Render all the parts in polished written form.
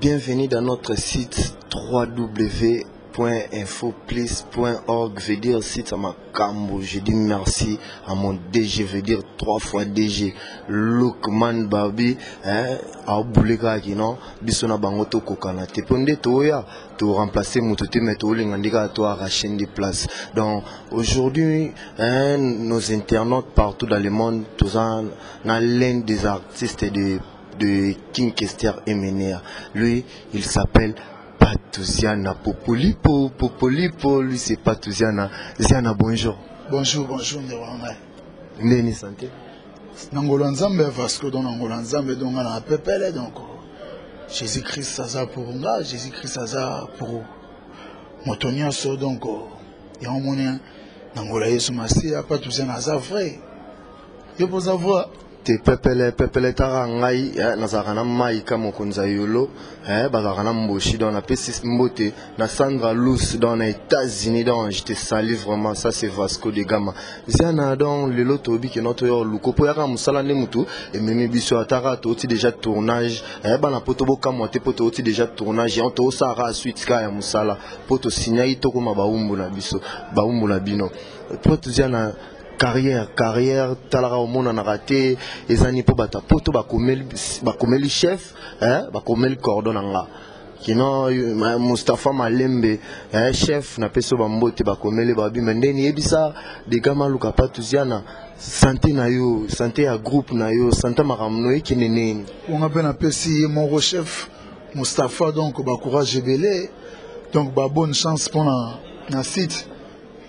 Bienvenue dans notre site www.infoplis.org. Je veux dire site à ma cambo. Je dis merci à mon DG. Je veux dire 3 fois DG. Lukman Babi, à Bouleka qui non, bisona bangoto kokana. Te ponde toya, te remplacer mototé mais to lingandika to arracher des places. Donc aujourd'hui, nos internautes partout dans le monde, tous en l'un des artistes de King Kester Emenea. Lui, il s'appelle Patouziana Popolipo. Popolipo, lui c'est Patouziana. Ziana, bonjour. Bonjour, bonjour, Ndewanga. Ndeni santé. Nangola Nzambe Vasco dans Nangola Nzambe donc on a pepele donc Jésus-Christ saza pour nga, Jésus-Christ saza pour motonia so donc ya omone Nangola Yesu Masia Patouziana za vrai. Je peux savoir te pepele tara ngai nazakana mai kama konza yolo bazakana mboshi dans la P6 mbote na Sandra Luz dans les États-Unis donc je te salue vraiment. Ça c'est Vasco de Gama ziana dans le loto bi que notre yo luko po yaka musala ne mutu et meme biso atara to ti déjà tournage bana poto boka mote poto oti déjà tournage on to sara suite ka ya musala poto signai to ko mabaumbu na biso baumbu na bino poto ziana carrière talara au monde en a raté les années pour bata poto bakomeli chef bakomeli cordonanga kino Mustafa Malembe chef na peso bambote bakomeli babi mendeni ebisa de gama luka Patouziana santé na yo santé ya groupe na yo santé makamno ekinene on appelle un pesi mon chef Mustafa donc ba courage belé donc ba bonne chance pour na site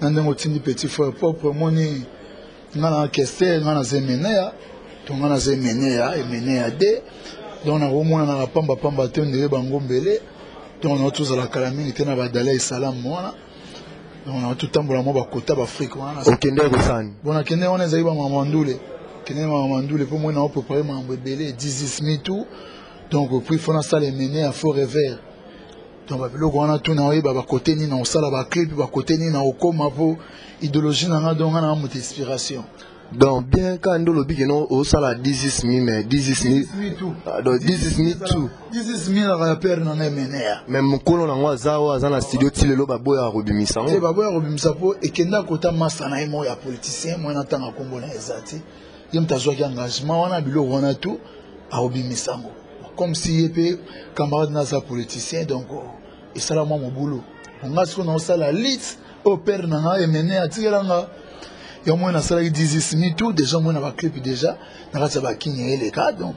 ndango tindi petit frère propre moni ngana keste ngana zemenea to ngana zemenea emenea de donc na romona na pamba te ndebe bangombele donc na tous la kalamini tena badala salam mona donc na tout tambola mo bakota ba Afrique wana okende kosani bona kende wana ezali ba mamandule kende mamandule pour moi na préparer mambo belé 18 mi tout donc puis fona ça les mener à fort revers donc biloko wana tout na oyeba ba côté ni na osala ba clip ba côté ni na okoma po idéologie na donc na mo inspiration. Donc bien quand on le dit non au sala 18 mi mais 18 mi tout donc 18 mi tout 18 mi la père na menea même mukolo na ngwa zawa za na studio tilelo baboya robimisa ngo baboya robimisa po ekenda kota masa na imo ya politicien mo na tanga kombo na ezati yem tazwa ki engagement wana biloko wana tout a robimisa ngo comme si épée camarade na sa politicien donc et ça la moi mon boulot on a ce qu'on a ça la liste au père na menea tiranga et moi na sala 18 mi tout déjà moi na ba clip déjà na ka ba kinye les cas donc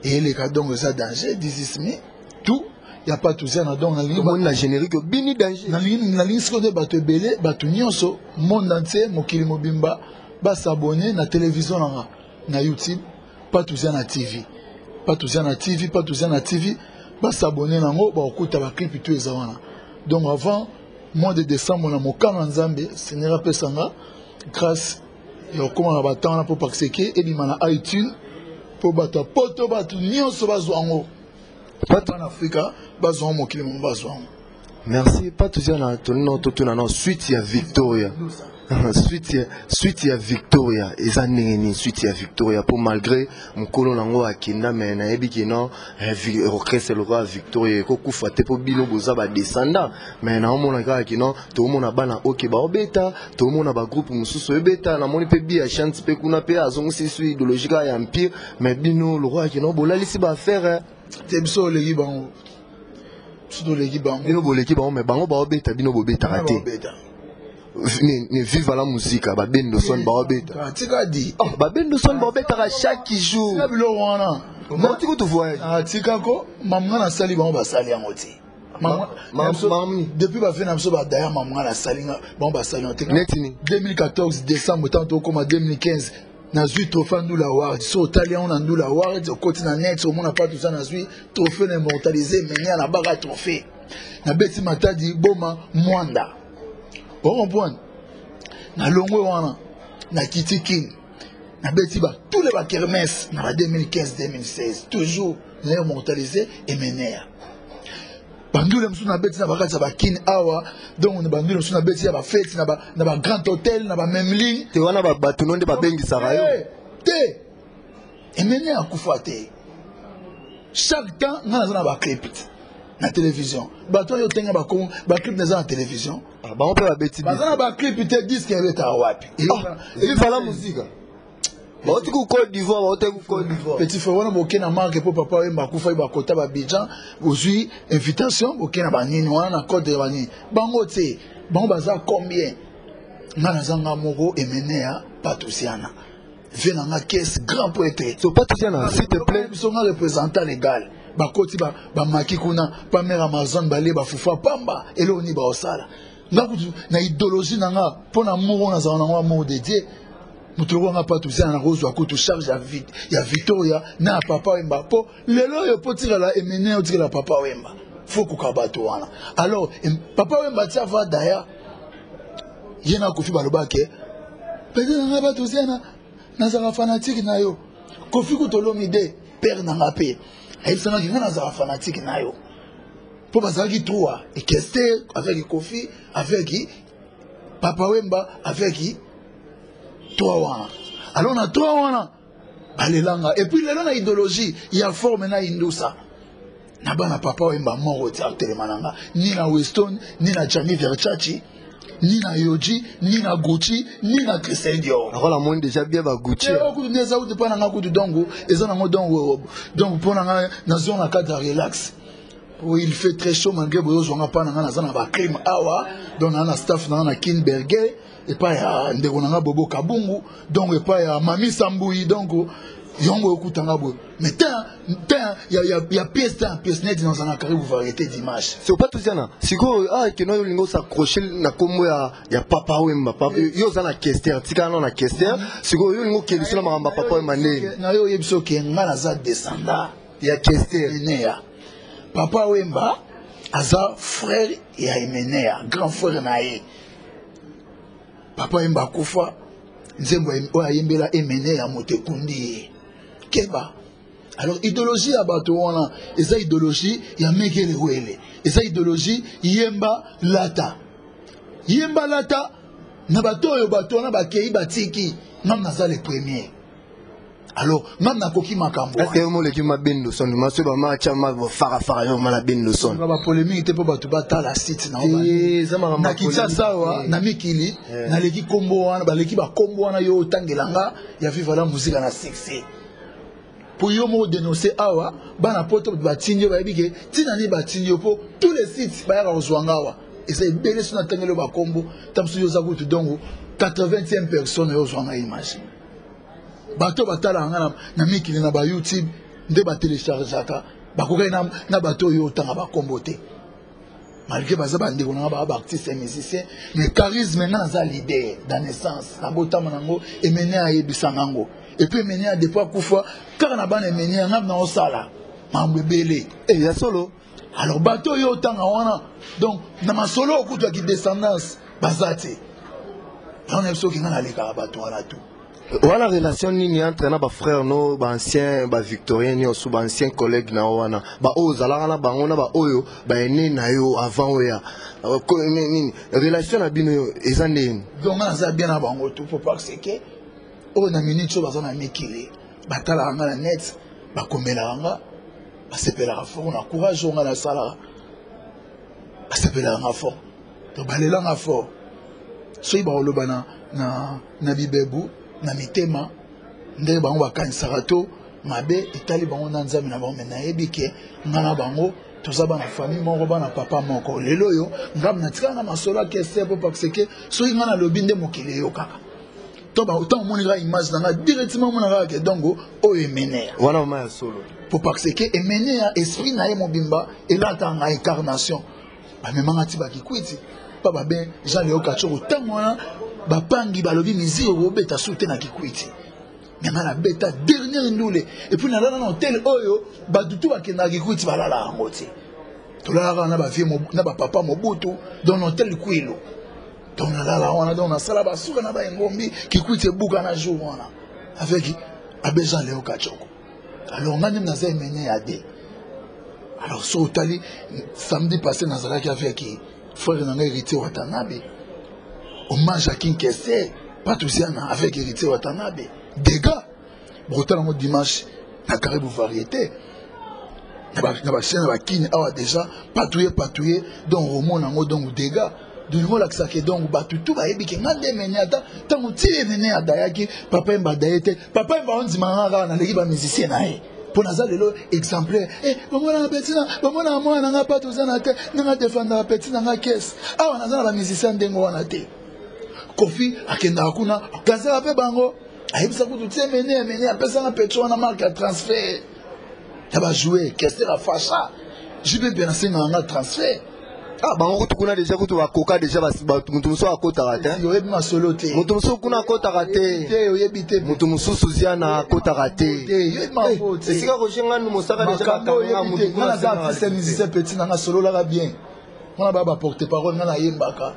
et les cas donc ça danger 18 mi tout il y a pas tout ça na donc na ligne la générique bini danger na ligne ce que bato belé bato nyonso monde entier mokili mobimba ba s'abonner na télévision na YouTube pas tout ça na TV pas tout ça na TV pas tout ça na TV ba s'abonner nango ba okuta ba clip tout ezawana donc avant mois de décembre na mokana nzambe Seigneur pesanga grâce ya okoma na batanga pour paxeke ebima na iTunes pour bato poto bato nyonso bazwa ngo bato na Afrika bazwa mokili mo bazwa. Merci Patouziana tonino totuna no suite ya Victoria suite ya Victoria ezaneni suite ya Victoria pour malgré mukolo nango akina mais na yebi non orchestre le roi Victoria ko kufa te po bino boza ba descendant mais na omona ka kino to mona bana oke ba obeta to mona ba groupe mususu ebeta na moni pe bi ya chante pe kuna pe azongi si idéologique ya empire mais bino le roi kino bolalisi ba faire te biso legi bango sudo legi bango bino boleki bango mais bango ba obeta bino bobeta raté ne vive la musique ba bendo son ba obeta tika di ba bendo son ba obeta chaque jour na bilo wana non tu te vois tika ko mamna na sali bango ba sali yango ti mamni depuis ba fait na biso ba daya mamna na sali bango ba sali yango netini 2014 décembre tant comme 2015 na zui trophée ndula award so italien on ndula award côté na net au monde pas tout ça na zui trophée immortalisé mais na baga trophée na beti matadi boma mwanda bon point na longwe wana na kitikin na beti ba tous les ba kermesse na 2015 2016 toujours na immortalisé et menea bandule msu na beti na bakati ba kin awa donc na bandule msu na beti ya ba fête na ba grand hôtel na ba memling te wana ba batu nonde ba bengi sarayo te emenea kufa te chaque temps na ba clip na télévision bato yo tenga ba clip na la télévision ba on peut ba beti ba clip te disque beta wapi il faut la musique ba oti ku Côte d'Ivoire ba oti ku Côte d'Ivoire petit frère wana bokena marque pour papa Wemba kufa ba kota ba Abidjan ozui invitation bokena ba nini wana na Côte de Bani bango te bango baza combien ngana zanga moko emenea Patousiana vient na caisse grand poète so Patousiana s'il te plaît son représentant légal bakoti ba maki kuna pa mère Amazon balé ba fufa pamba eloni ba osala ngakutu na idéologie nanga pona moko na zana ngwa mo dédié mutuloko nga Patousiana na rozo akutu charge ya Victoria na papa Wemba po lelo yo potira la emene otira la papa Wemba faut kukabato wana alors papa Wemba tia va d'ailleurs yena kofi balobake peut-être nga Patousiana na za fanatique na yo kofi kutolomide père na ngape aïsana ki nga za fanatique na yo po bazaki toi et Kester avec Kofi avec papa Wemba avec toi wana alors na toi wana balelanga et puis lelo na idéologie ya forme na indusa na bana papa Wemba moko tia telemananga ni na Weston ni na Gianni Versace ni na Yoji ni na Gucci ni na Christian Dior alors la monde déjà bien ba Gucci ko neza ou de pas na kudu dongo ezana ngo dongo donc pour na zone na cadre relax. Oui, il fait très chaud malgré que je n'ai pas de crime awa donc on a staff dans la Kinberger et pas ya ndekonanga bobo kabungu donc et pas ya mami samboui donc yongo okutanga bo mais ya pièce net dans un carré variété d'images c'est pas tout ça na siko que no lingo s'accrocher na kombo ya papa Wemba papa yo za na Kester tika na Kester siko yo lingo ke sala mamba papa Wemba ne na yo yebiso ke ngana za descendant ya Kester Emenea papa Wemba aza frère ya Emenea grand frère na ye papa Wemba kufa nzembo oya yembela Emenea motekundi keba alors idéologie ya bato wana eza idéologie ya Mekele Wele eza idéologie yemba lata na bato oyo bato wana bakei batiki ngam naza le premier alors ngam nakoki makambo est-ce que mo le ki mabendo son maso ba matcha ma fara yo mala bendo son ba polémique te po bato batala site na oba na Kinshasa wa na mikili na leki kombo wana ba leki ba kombo wana yo tangelanga ya viva la musique na succès pour yo mo dénoncer awa bana poto batinyo ba bike tina ni batinyo po tous les sites ba ya kozwanga wa et c'est belé sur na tangelo ba kombo tamsu yo za kutu dongo 80e personne yo zwanga image bato batala ngana na mikili na ba YouTube nde ba téléchargeaka bakoka na bato yo tanga ba kombo te malgré baza bande ko na ba artiste et musicien mais charisme ngana za leader dans naissance na botama nango Emenea yebisangango et puis Emenea des fois kufa car na bana Emenea ngam na osala mambe belé et ya solo alors bato yo tanga wana donc na masolo okutu ki descendance bazate on est sûr que ngana leka bato wana tout voilà relation nini entre na ba frère no ba ancien ba victorien ni osu ba ancien collègue na wana ba ozala na bango na ba oyo ba ene na yo avant oya nini relation na bino yo ezande donc na za bien na bango tout pour parce que o na minute so bazana mekile batala nga na net ba komela nga ba sepela fort na courage nga na sala ba sepela nga fort to balela nga fort so iba oloba na bibebu na mitema ndenge bango bakanisaka to mabe etali bango na nzambe na bango me nayebi ke nga na bango toza bana famille moko bana papa moko lelo oyo ngam natikala na masolo akese po parce que soki nga nalobi nde mokili yo kaka to ntango omonaka image nanga directement omonaka ke dongo oyo Emenea wana mama ya solo po parce que Emenea esprit na ye mobimba elatanga incarnation bamemanga ti bakikwiti pa babe Jean Léo Kachoko ntango wana bapangi balobi miziki okobeta su te na kikwiti nyanga na beta dernière ndule et puis nalala na hotel oyo badutu bakendaka kikwiti balala yango te tolalaka na bavie na bapapa mobutu dans hotel Kwilu donc nalala wana donc nasala basuka na baengombi kikwiti ebuka na jour wana avec abe Jean Léo Kachoko alors nga ndenge naza Emenea de alors so otali samedi passé nazalaki avec frère nanga Héritier Watanabe hommage à King Kester Patousiana avec Héritier Watanabe dégâts brutal en dimanche na Caribou variété na ba chaîne ba kine awa déjà patrouiller donc au monde en donc dégâts de nouveau là que ça que donc ba tout ba yebi ke ngande menyata tango ti nene adayaki papa mba dayete papa mba on dimanga na leki ba musicien na ye pour naza lelo exemplaire bomona petit bomona mwana nga pas tout ça na te nga défendre petit nga caisse awa naza na ba musicien ndengo wana te Kofi akenda kuna gazela pe bango ayebisa kutu tie mene apesa na pétrole na marque à transfert yaba jouer qu'est-ce la facha je vais bien enseigner un transfert bango tukuna déjà kutu bakoka déjà mutu muso akota rate yoyebi masolo te mutu muso kuna akota rate yoyebi te mutu muso suzia na akota rate yoyebi mafo te esika koshenga nu mosaka déjà bakanga mutu kuna za artiste musicien petit na solo la bien on a ba porter parole na yembaka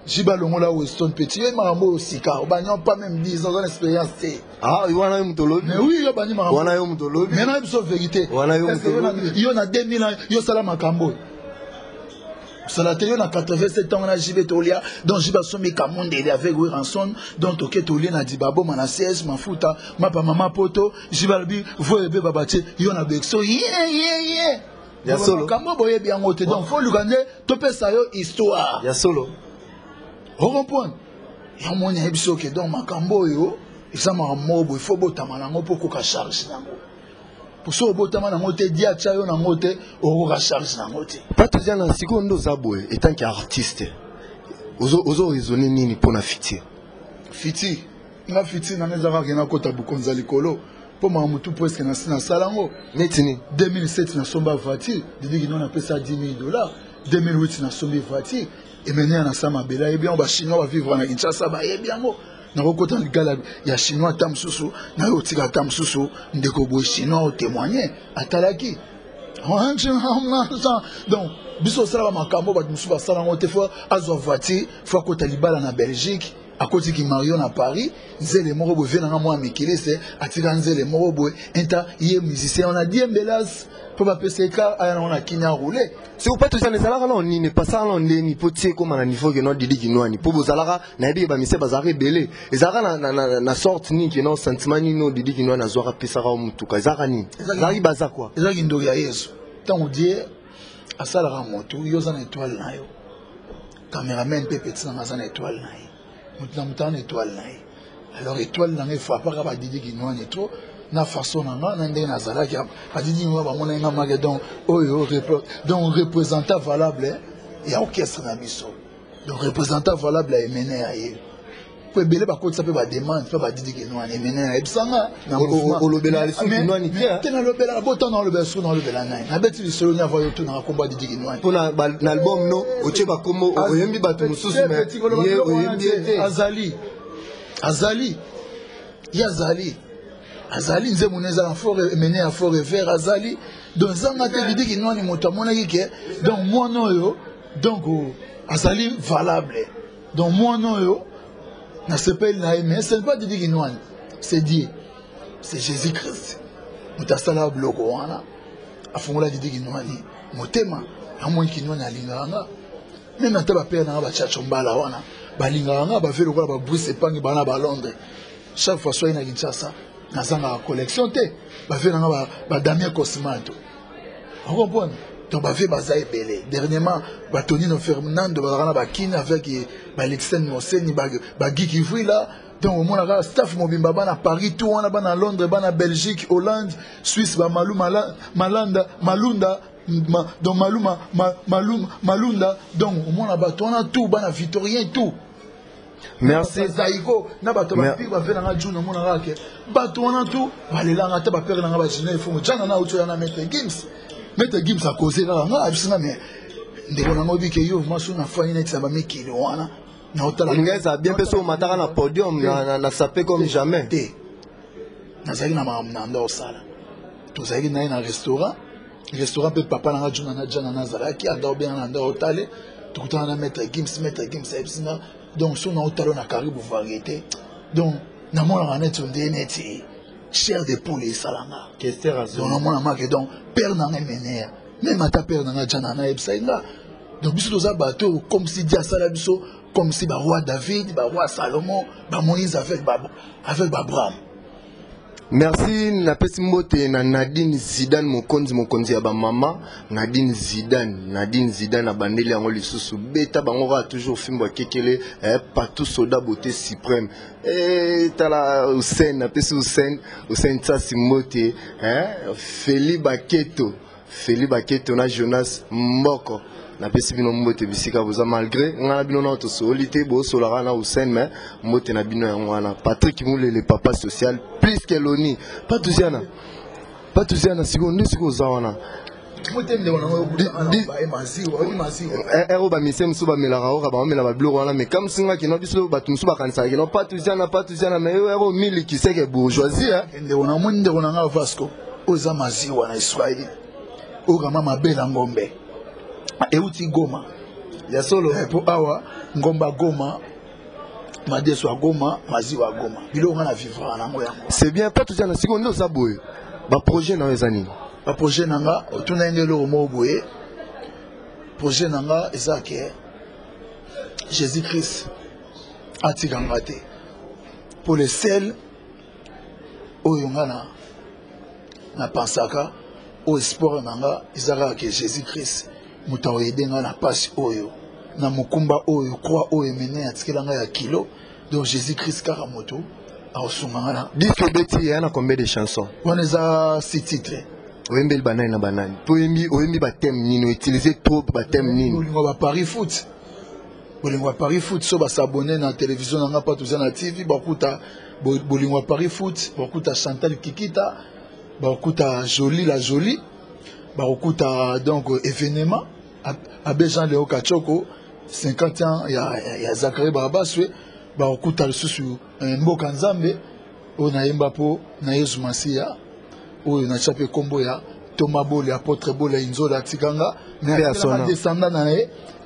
Jiba longola Weston petit et marambo sika banyo pas même 10 ans d'expérience té wana yo mutolo mais oui yo bani marambo wana yo mutolo mais na biso vérité wana yo mutolo yo na 2000 ans yo sala makambo sala te yo na 87 ans na jibe tolia donc jiba somi kamonde il avec ranson donc toke tolia na dibabo mana CS mafuta mapa mama poto jiba bi voyebe babache yo na bexo ya solo kambo boye bien ngote donc faut lugande to pesa yo histoire ya solo. Vous comprenez? Il y a un monde qui est dans ma cambo, il faut que pour que charge. Pour ça, pas toujours dans seconde zaboué étant qu'artiste. Ozo raisonner nini pour na fiti. Fiti, na fiti na nezara kena kota bukonza likolo. Pour moi mutu presque na sina salango. Netini 2007 na somba voiture, didi qui non appelle ça $10,000. 2008 na somba voiture. Et maintenant, on a ça, et bien, on va chinois vivre en Kinshasa, et bien, on a côté il y a chinois tam sousou, na yotika tam sousou, ndeko chinois au témoigner, à Talaki. Donc, biso sala makambo ba musuba sala ngote fois azo voiture, fois ko talibala na Belgique, à côté qui Marion à Paris, nzele moko bo vena moi mikile c'est atika nzele moko bo enta yé musicien on a dit mbelas pour pas PCK on a kinya rouler. Si vous pas tous les salariés là on n'est pas ça on est ni potier comme un niveau que non didi qui nous ani pour vos salariés na bi ba mise bazari belé et zara na sorte ni que non sentiment ni no didi qui nous na zora pesa ra mutuka zara ni zari baza quoi zari ndo ya Yesu tant on dit à salara moto yo za na étoile na yo caméraman pe petit na za na étoile na yo mutu na étoile na yo alors étoile na faut pas ba didi qui nous ani trop na façon na ndenge nazala ki adidi mwa ba mona nga mage donc oyo donc représentant valable et orchestre na biso donc représentant valable et mené aye pour belé ba ko tsape ba demande fa ba didi ki no ani mené aye bisanga na olobela lesu ki no ani te na lobela botan na lobela su na lobela nai na beti li solo na voyo to na komba didi ki no ani pour na album no oche ba komo oyembi ba tu mususu mais ye oyembi azali Azali nze muneza na fort mené à fort vert Azali donc zanga te didi ki noni moto mona ki donc moi non yo donc Azali valable donc moi non yo na s'appelle na mais c'est pas didi ki noni c'est Dieu c'est Jésus-Christ mutasala bloko wana afungola didi ki noni motema amon ki noni alinganga même na ba père na ba chacho mbala wana balinganga ba velo ko ba Bruce Pangi bana ba Londres chaque fois soit ina Kinshasa na zanga collection te ba fait na ba Damien Cosmato on comprend donc ba fait bazaï belé dernièrement ba Tonino Fernando ba na ba kin avec ba Alexandre Moseni ba Guy Kivui là donc au moins la staff mobimba ba na Paris tout on a ba na Londres ba na Belgique Hollande Suisse ba Malunda donc Malunda donc au moins là-bas on a tout ba na Victorien tout. Merci. Zaïgo, na bato ba pi ba vena nga juna mona rake. Bato wana tout, balela nga ta ba père nga ba jina ifo mo jana na uto ya na Maître Gims. Maître Gims a causé là nga abisina mais ndeko na ngobi ke yo masu na fani na tsaba mekili wana. Na otala ngeza bien peso mataka na podium na sapé comme jamais. Na zaki na mamna ndo sala. To zaki na restaurant. Restaurant pe papa nga juna na jana na zalaki ado bien na ndo otale. Tukutana na Maître Gims abisina donc son nom talon à Caribou variété donc na mon ranet on dit neti chair de poulet salanga qu'est-ce raison donc mon amake donc père na mené même ta père na jana na ebsainga donc biso doza bateau comme si dia sala biso comme si ba roi David ba roi Salomon ba Moïse avec Abraham Merci napesi mbote na Nadine Zidane mokonzi ya ba mama Nadine Zidane na bandeli yango lisusu beta bango va toujours fimbo kekele partout soda beauté suprême tala Hussein napesi Hussein Tsasi mbote Feli Baketo na Jonas Mboko napesi bino mbote bisika boza malgré ngana bino na to solité bo solara na Hussein mais mbote na bino yango wana Patrick Moule le papa social plus que Loni pas tuziana seconde siko zawana motende wana ba mise musu ba melaka o ba mela ba blog wana mais comme singa kino biso batu musu ba kanisa kino pas tuziana mais ero mili qui sait que bourgeoisie ende wana monde wana nga Vasco oza maziwa na Israeli o kama mabela ngombe euti Goma ya solo po awa ngomba Goma madeso a Goma maziwa Goma bilonga na vivre nango yango c'est bien pas tuziana sikondo za boye ba projet na ezani ba projet nanga otuna ngelo mo boye projet nanga ezake Jésus Christ atikanga te pour le sel oyo ngana na pensaka au sport nanga ezaka ke Jésus Christ muta edenga na passe oyo na mukumba oyo croix oyo mene atikelanga ya kilo donc Jésus Christ kaka moto a osungana disque beti yana combien de chansons on a 6 titres oyembi banani na banani oyembi ba thème nino utiliser trop ba thème nino bolingo ba Paris foot so ba s'abonner na télévision nanga pa tuza na TV bakuta bolingo Paris foot bakuta Chantal Kikita bakuta la jolie bakuta donc événement Abbé Jean Léo Kachoko 50 ans ya Zachary Barabaswe bakuta lisusu mboka nzambe o na yemba po na Yesu Masia o na chape kombo ya Thomas Bole apôtre Bole Inzola Tikanga mais à descendant na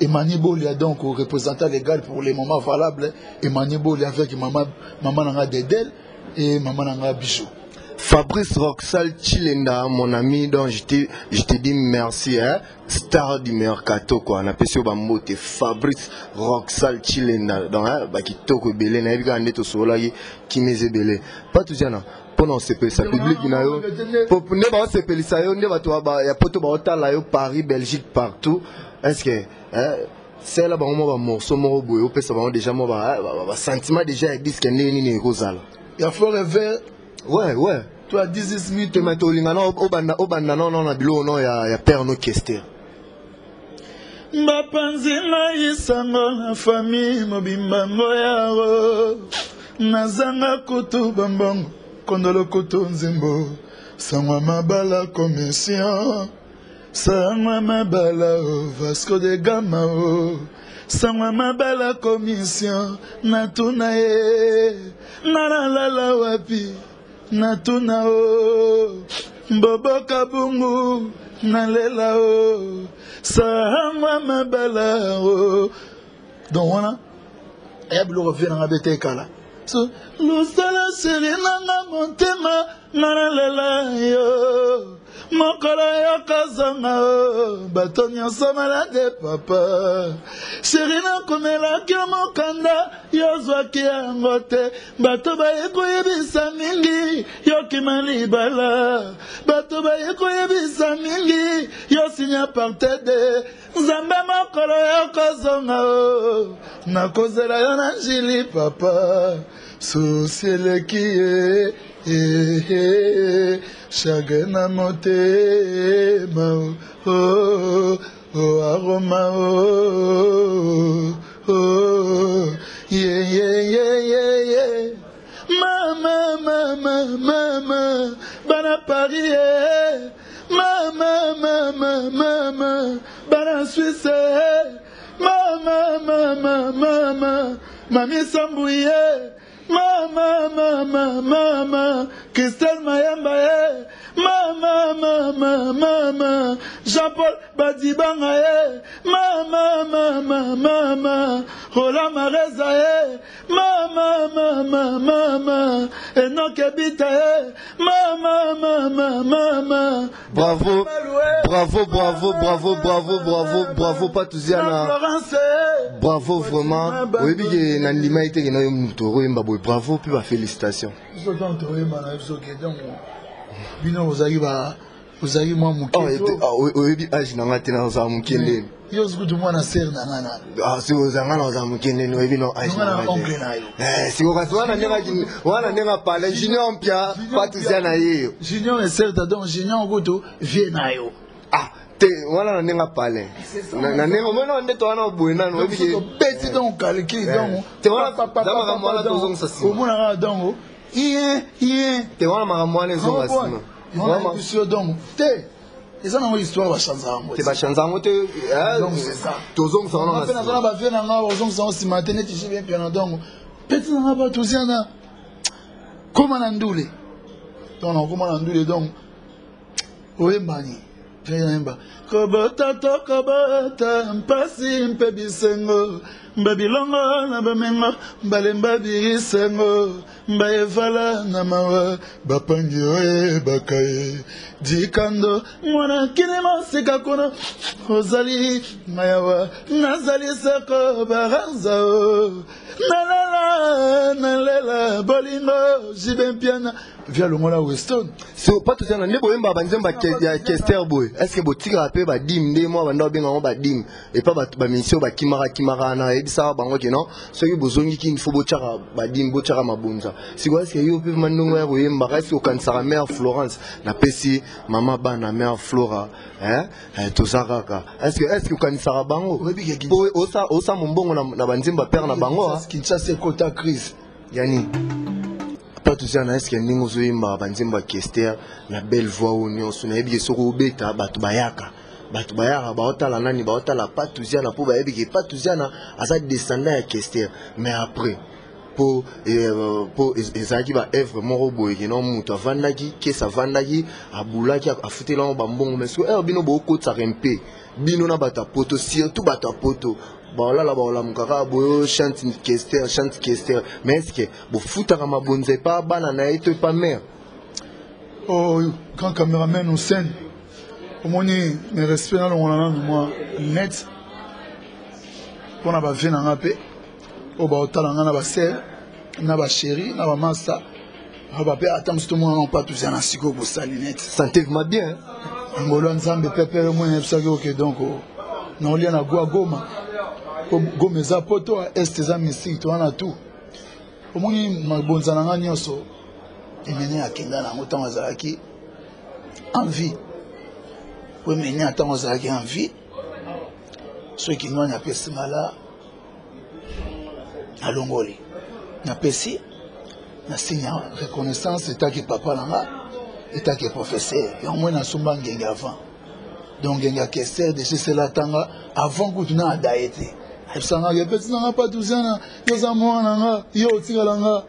Emmanuel Bole donc représentant légal pour les moments valables Emmanuel Bole avec maman nanga Dedel et maman nanga Bichou. Fabrice Roxal Chilenda, mon ami, donc je te dis merci, hein, star du mercato quoi. On appelle ça Bambote Fabrice Roxal Chilenda, donc hein, bah qui toko belé, na ebiga ande to sola qui meze belé. Pas tout ça pour non c'est ça public na yo. Pour ne pas se peler ça yo, ne va toi bah ya poto bah ota la yo Paris, Belgique partout. Est-ce que hein c'est là bah on va morceau moro boy, on peut ça bah déjà moi bah sentiment déjà disque ni rosal. Il y a fort et vert. Ouais. Tu as 10 minutes. Tu m'as dit obanda non na bilo no ya père no kester. Bapanzi na isango na famille mobimba ngoyaro. Nazanga kutu bambongo kondolo kutu nzimbo. Sangwa mabala commission. Sangwa mabala Vasco de Gama o. Sangwa mabala commission natuna e. Nalala wapi. Natuna o Boboka bungu nalela o Sahama mabala o. Donc voilà Eblo revient dans la bête kala so Lusala serena na montema nalela yo Mokala yo kazanga o Batonya samala de papa Serena komela kyo mokanda Yozwa ki angote Bato ba yeko yebisa mingi Yoki malibala Bato ba yeko yebisa mingi Yosinya parte de Zamba mokolo yoko zonga o Nakozela yo na jili papa Sosiele kiye Chagrin motema oh aroma oh yeah mama bana Paris mama bana Suisse mama mami Sambouye mama Christelle Mayamba mama Jean-Paul Badibanga mama Roland Mareza mama, et non kebita, mama. Bravo, bravo, Patouziana. Bravo vraiment. Oui, bien, Nandima était dans le moutoro, bravo, puis félicitations. Vous avez moi mon oui, âge n'a pas dans un mukende. Yo zku du mwana ser na ngana. Ah, si vous avez un mukende, nous évidemment âge n'a pas. Si vous avez parlé junior pia, Patouziana yo. Junior et ser donc junior goto vie na yo. Ah, te voilà n'a parlé. Na nenga mona onde to wana buena no bi. Petit donc calqué donc. Te voilà papa mona to zong sasi. Au mona donc. Ie. Te voilà maramwana zong sasi. Vraiment monsieur donc. Te eza na histoire ba chanzango. Te ba chanzango te donc c'est ça. Tozong sa na. Na zona ba fena nga ozong sa si matin ti bien bien donc. Petit na ba Touziana. Comment nandule. Donc comment nandule donc. Oyembani. Viens Kobota to kobota mpasi mpebisengo mbabilongo na bamengo mbalemba bisengo mbaevala na mawa bapangi oye bakaye dikando mwana kine mosika kuna ozali mayawa nazali seko baranza o nalela bolingo jibempiana via le mona Weston. So pas tout ça na ndebo yemba banzemba ya Kester boy. Est-ce que botika pe ba dim nde mo banda benga mo ba dim et pas ba mission ba kimara na ebisa bango ke non. So ki bozongi ki info bochara ba dim bochara mabunza. Si quoi est-ce que yo pe mandongo ya yemba est-ce que kansara mère Florence na pesi mama bana mère Flora to saraka. Est-ce que kansara bango po osa mombongo na banzemba père na bango ha Kinshasa kota crise. Yani pas tout ça, est-ce qu'il y a une chose qui Kester, la belle voix où nous sommes, et bien sûr, bêta, batubayaka, baota la nani, baota la pas tout ça, pour bailler, pas tout ça, à ça descendant à Kester, mais après, pour ezaki ba œuvre moko boye ke non mutu avandaki kesa avandaki abulaki afutela ngo bambongo mais so bino bokotsa rempe bino na bata poto surtout bata poto baolala baolamukaka boyo chante Kester mais est-ce que bofutaka mabonze pa bana na ye to pa mère oh grand caméraman au scène au moni mes respects na longolana moi net pona ba vena ngape o ba otala ngana ba sœur na ba chérie na ba massa ba pe attends tout le monde pas tous en asiko pour salinette sentez-vous bien ngolo nzambe pepere mo yebsaki OK donc na lia na Goma Goma za poto est za mystique to na tout omoni mabonza na nga nyonso emene akinga na ngotango azalaki envie we mene atango azalaki envie ceux qui n'ont pas pesi mala alongoli na pesi na signe reconnaissance état que papa nanga état que professeur et au moins na somba ngenge avant donc ngenge Kester de chez la tanga avant que tu na daete sanga ye pesi nanga pas Touziana yo za mwana nanga yo tikalanga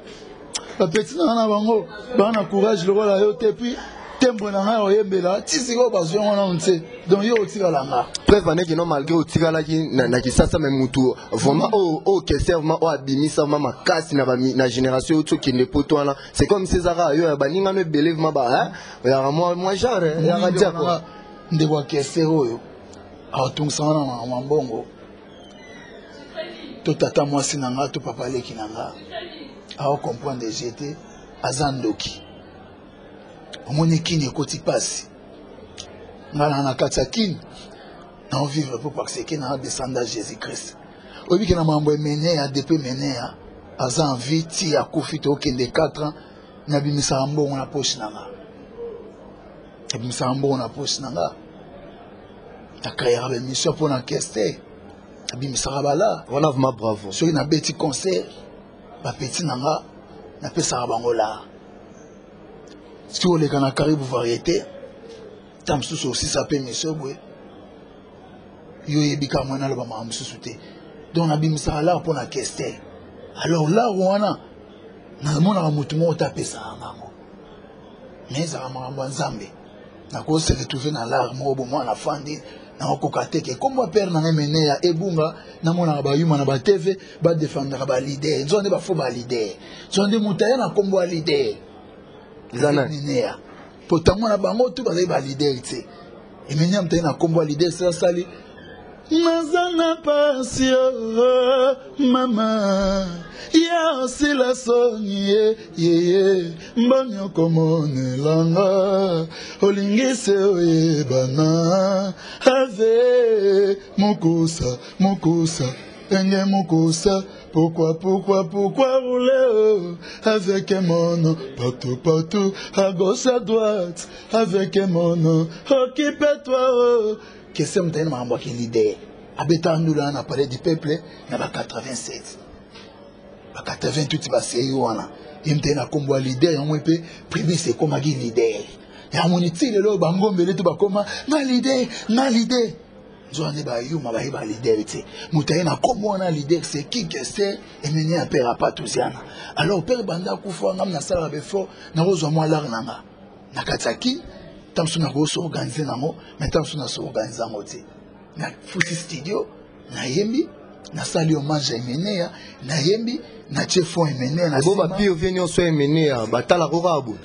ba pesi nanga bango bana courage le roi yo te puis tembo nanga oyembela tisiko bazwe wana onse donc yo tikalanga preuve ane que non malgré otikalaki na kisasa même mutu vraiment au Kester vraiment au abimisa mama kasi na génération to qui ne poto wana c'est comme César yo baninga no belé vraiment ba ya moi genre ya radia quoi ndeko Kester oyo atungsana na mambongo to tata mwasi nanga to papa leki nanga ao comprendre j'étais azandoki omoni kini ekoti pasi ngana na kati ya kini na vivre pour parce que na descendre Jésus Christ obi ke na mambo emene ya depuis mene ya aza envie ti akufi to kende 4 ans na bimisa mbongo na poche nanga bimisa mbongo na poche nanga akaya ba mission pour na Kester abimisa bala on a vraiment bravo so na beti concert ba petit nanga na pesa bango la si on les kana karibu variété tam susu aussi ça peut monsieur boy yo yebika mwana lo ba mamsusu te donc abimisa la pour na Kester alors là wana na mona mutu mo ta pesa ngango mais ça mambo nzambe na ko se retrouver na l'art mo bo mwana fandi na kokateke comme moi père na mené ya ebunga na mona ba yuma na ba TV ba défendre ba leader nzonde ba fo ba leader nzonde mutaya na kombo ba leader zana mené potango na bango tu ba leader tse emenya mutaya na kombo ba leader ça sali Mazana pasio mama ya sila sonye ye mbanyo komone langa olingise oye bana ave mokusa enge mokusa pourquoi rouler avec mon partout à gauche à droite avec mon occupe-toi question mtaine mambo ki leader abeta ndula na parler du peuple na ba 87 ba 88 ba seyo wana imtaine kombo leader yango pe privé c'est commeagi leader ya moniti lelo bangombele to bakoma na leader nzone ba yuma ba leader ti mutaine kombo na leader c'est qui que c'est emeni apera pas touziana alors père banda kufa ngam na sala be fort na rozo mo lar nanga na kataki tamsu na go so organiser nango mais tamsu na so organiser nango te na futi studio na yembi na sali hommage emenea na yembi na chefo emenea na bo ba pio venio so emenea batala ko rabu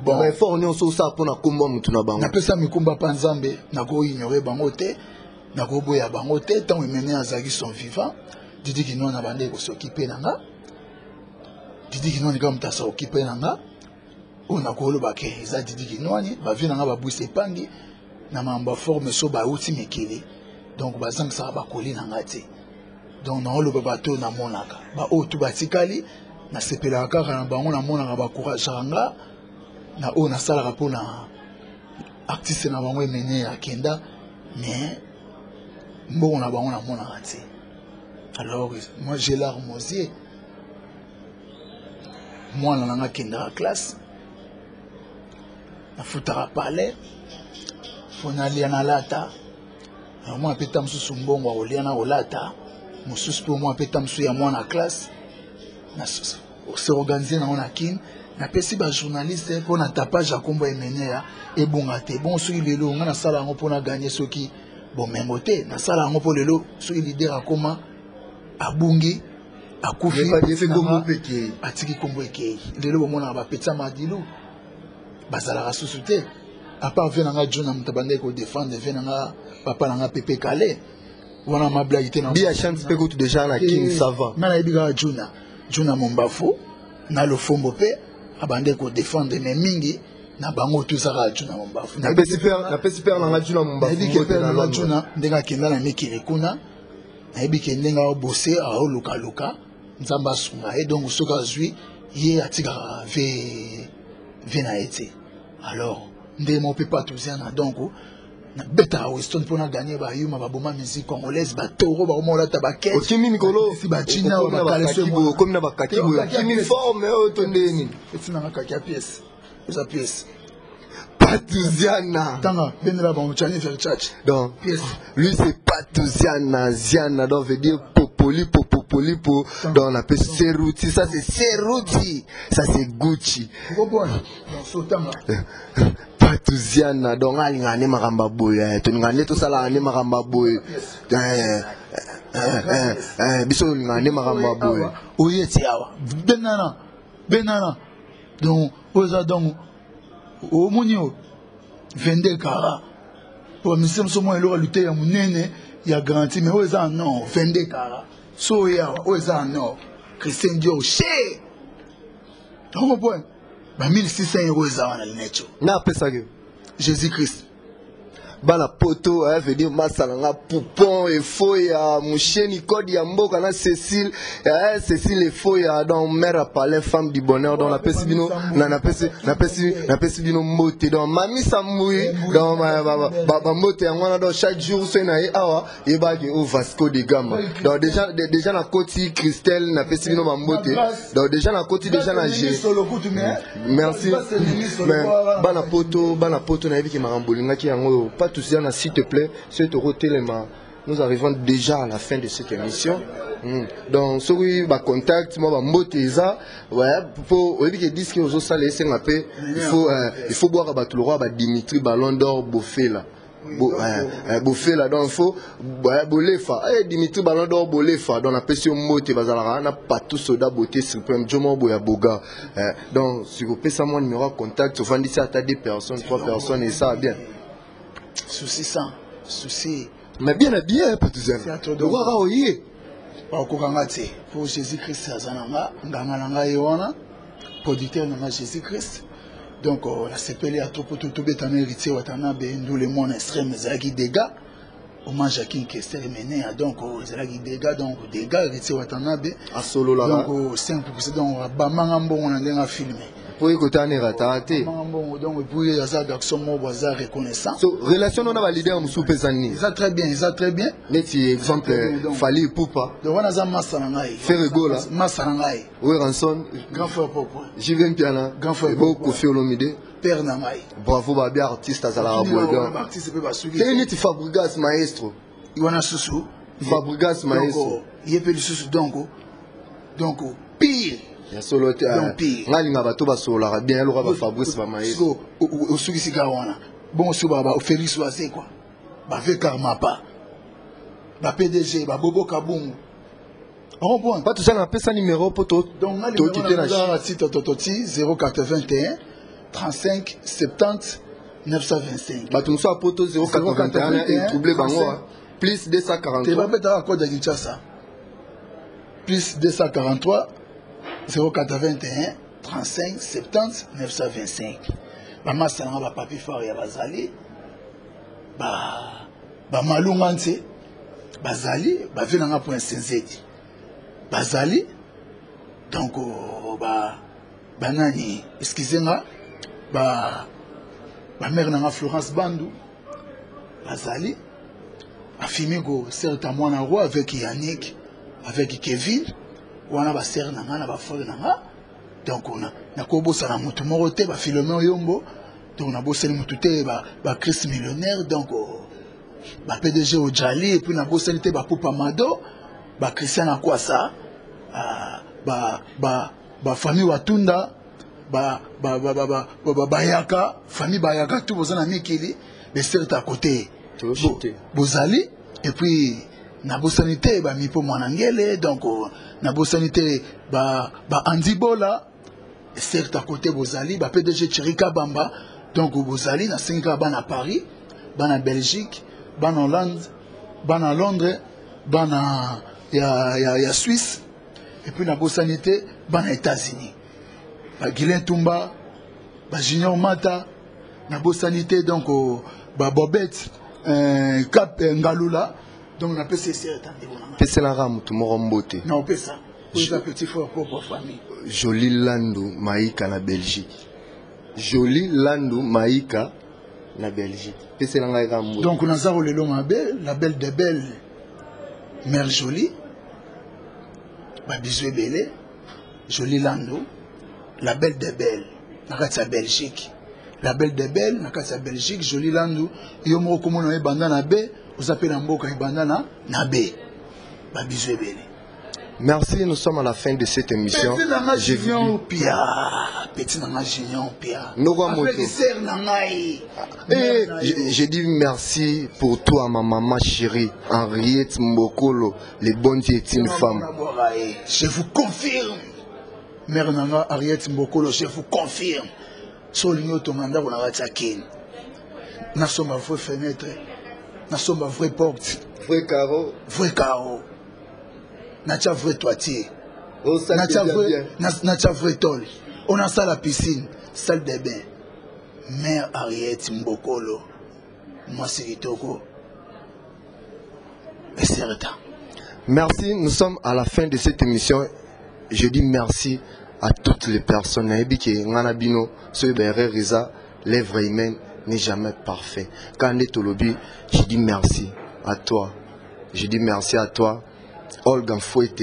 bon mais fort ni so sa pona kombo mutu na bango na pesa mikumba pa nzambe na ko ignorer bango te na ko boya bango te tant emenea azaki son vivant didi ki no na bande ko s'occuper nanga didi ki no ni comme ta s'occuper nanga on a kolo ba ke za didi kinwani ba vina nga ba bwise pangi na mamba forme so ba uti mekele donc ba zang sa ba koli na ngati donc na olo ba to na monaka ba o tu ba tikali na sepela kaka na bango na monaka ba courage nga na o na sala rapona artiste na bango emene akenda mais bon na bango na monaka ti alors moi j'ai l'armosier moi na nga kenda classe na futara pale fona liana lata moi peta msusu mbongo oliana olata mususu po moi peta msu ya mwana classe na se organiser na ona kin na pesi ba journaliste pour na tapage akombo emenea ebonga te bon soki lelo nga na sala ngo pona gagner soki bon mengote na sala ngo po lelo soki leader akoma abungi akufi atiki kombo ekei lelo bomona ba petsa madilu bazala rasusu te à part venanga juna mutabande ko défendre venanga papa nanga pepe kale wana mabla ite na bia chance pe ko tu déjà na king ça va na ibiga juna mombafu na lo fombo pe abande ko défendre mais mingi na bango tout ça juna mombafu na pe super nanga juna mombafu na juna ndenga kenda na mikiri kuna na ibike ndenga obose a luka nzamba sunga et donc soka zui ye atika vena été alors ndé mon papa touziana donc na beta Weston pour na gagner ba yuma ba boma musique congolaise ba toro ba mola tabaket okimi mikolo si ba china ba kaleso comme na ba kakibo okimi forme otondeni etina na kakia pièce esa pièce Patouziana tanga benela ba mchani faire church donc pièce lui c'est Patouziana ziana donc veut dire popoli donc on appelle Seruti ça c'est Seruti ça c'est Gucci bon sotanga Patouziana donc alingane makamba boya to ngane to sala ngane makamba boya biso ngane makamba boya oyeti awa benana donc oza donc au monio 22 kara pour monsieur somo elo lutter ya munene ya garantie mais oza non 22 kara so ya oza non Christian Dior chez on point ba 1600 € za wana lenecho na pesa ke Jésus Christ bana poto veut dire masalanga poupon et foya musheni code ya mboka na Cécile Cécile et foya donc mère a parlé femme du bonheur dans la pesibino na pesibino moté donc mami samui donc ba moté ngwana donc chaque jour c'est na awa yeba ke au Vasco de Gama donc déjà na koti Christelle na pesibino ba moté donc déjà na koti déjà na G merci mais bana poto na yebi ke marambolinga ki yango Touziana, s'il te plaît, ce téléma. Nous arrivons déjà à la fin de cette émission. Donc, si vous avez contact, moi, Mboteza, ouais, pour que disque aux autres salles, il faut boire à Batulora, Dimitri Ballon d'Or, Bofé là. Bouffé là, donc il faut Bolefa. Dimitri Ballon d'Or Bolefa, dans la pression moté, Bazala, n'a pas tout soda beauté suprême, Jomo Boya Boga. Donc, si vous payez ça, mon numéro de contact, souvent d'ici à 2 personnes, 3 personnes, et ça, bien. Souci ça, souci. Mais bien habillé, Patouzen. C'est à toi de voir. Pour Jésus-Christ, Nganga Yoana, producteur de Jésus-Christ. Donc, la CPL a trop tout bétané héritier Watanabe, nous les mondes extrêmes, Zagi dégâts. Au moins, Jacquin qui est mené, donc, Zagi dégâts, donc, dégâts, héritier Watanabe. À solo là. Donc, 5%, donc, Bamangambo, on a filmé. Pour écouter un raté. Donc, pour les garçons, on va reconnaissant. Relation, on a validé un sous pesani. Ils ont très bien, ils ont très bien. Mais si, exemple, Fali Poupa. Donc, on a Massanangaï. Ferrego là. Massanangaï. Oui, Ranson. Grand frère Popo. J'y viens Piana. Grand frère Popo. Kofi Olomide. Père Nangaï. Bravo, Babi, artiste à Zalara Boudin. C'est une Fabregas Maestro. Il y a un sous. Fabregas Maestro. Il y a un sous donc pire. Il y a solo pire. Ngalinga bato ba sola bien alors ba Fabrice ba Maestro. Au sous ici gawana. Bon sous baba Félix Oisé quoi. Ba fait karma pas. Ba PDG ba Bobo Kabungu. On point. Pas tout ça n'a pas ça numéro pour tout. Donc on a le site Tototi 081 35 70 925. Bah tout ça pour tout 081 et troublé bango. Plus 243. Tu vas mettre à code de Kinshasa. Plus 243 081 35 70 925. Maman Salanga va papi fort ya bazali. Ba malunganse. Bazali ba venanga pour un senzedi. Bazali donc nani excusez-moi ba mère nanga Florence Bandou Bazali a filmé go certes moi na roi avec Yannick avec Kevin ou on a ba sœur nanga na ba frère nanga donc on a na ko bossa na mutu moko te ba filmer yombo donc on a bossé le mutu te ba Chris millionnaire donc ba PDG au Jali et puis na bossé te ba Poupa Mado ba Christian à quoi ça famille Watunda Bayaka famille Bayaka tout vous en a mis qu'il les certes à côté Bozali et puis na bosanité ba mi po mwanangele donc na bosanité ba Andibola certes à côté Bozali ba PDG Chirika Bamba donc Bozali na 5 ans à Paris en Belgique en Hollande en Londres il y a Suisse et puis la sanité dans les États-Unis. Guilain Tumba, Junior Mata, la sanité donc Bobette, Cap Ngalula, donc on appelle ces c'est la rame tout morombote. Non, on peut ça. Pour la petite frère propre famille. Joli Landou Maïka na Belgique. Joli Landou Maïka na Belgique. C'est la rame. Donc on a ça le long la belle de belle mère jolie. Bisou Belé, Joli Lando, la belle de belle, Nakatsa Belgique. La belle de belle, Nakatsa Belgique, Joli Lando, Yomo Komono e bandana B, vous appelez Mboka e bandana na B. Bisou Belé. Merci, nous sommes à la fin de cette émission. Petit Nanga Junior Pia. Petit Nanga Junior Pia. J'ai dit merci pour toi, ma maman chérie, Henriette Mbokolo, les bonnes et une femme. Je vous confirme. Mère Nanga, Henriette Mbokolo, je vous confirme. Soligno Tomanda, on a attaqué. Nous sommes à vraie fenêtre. Nous sommes à vraie porte. Vrai carreau. Vrai carreau. Natia vrai toitier. Natia vrai tol. On a ça la piscine, salle de bain. Mère Ariette Mbokolo. Moi c'est Vitoko. Et c'est retard. Merci, nous sommes à la fin de cette émission. Je dis merci à toutes les personnes. Nganabino, l'œuvre humaine n'est jamais parfait. Quand on est au lobby, je dis merci à toi. Je dis merci à toi. Olga Fouette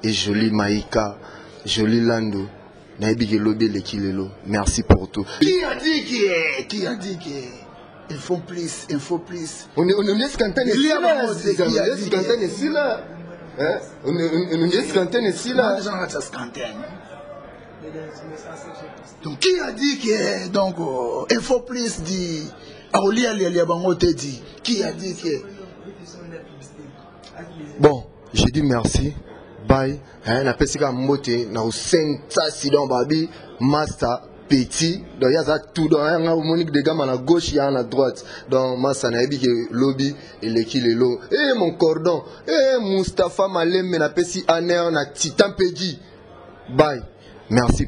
et Joli Maïka, Joli Lando, Naïbi Lobé le Kilelo. Merci pour tout. Qui a dit qu'il faut plus, il faut plus. On est scanté ici là. On est scanté ici là. Donc qui a dit que donc il faut plus dit Aoli a bango te dit. Qui a dit que... Bon, j'ai dit merci. Bye. Na pesika mbote na usenta sidon babi master petit. Donc il y a tout dans un Monique de gamme à la gauche, il y a à droite. Donc master na ebi que lobby et l'équilibre. Eh mon cordon, eh Mustafa Malem na pesi aner na titan pedi. Bye. Merci.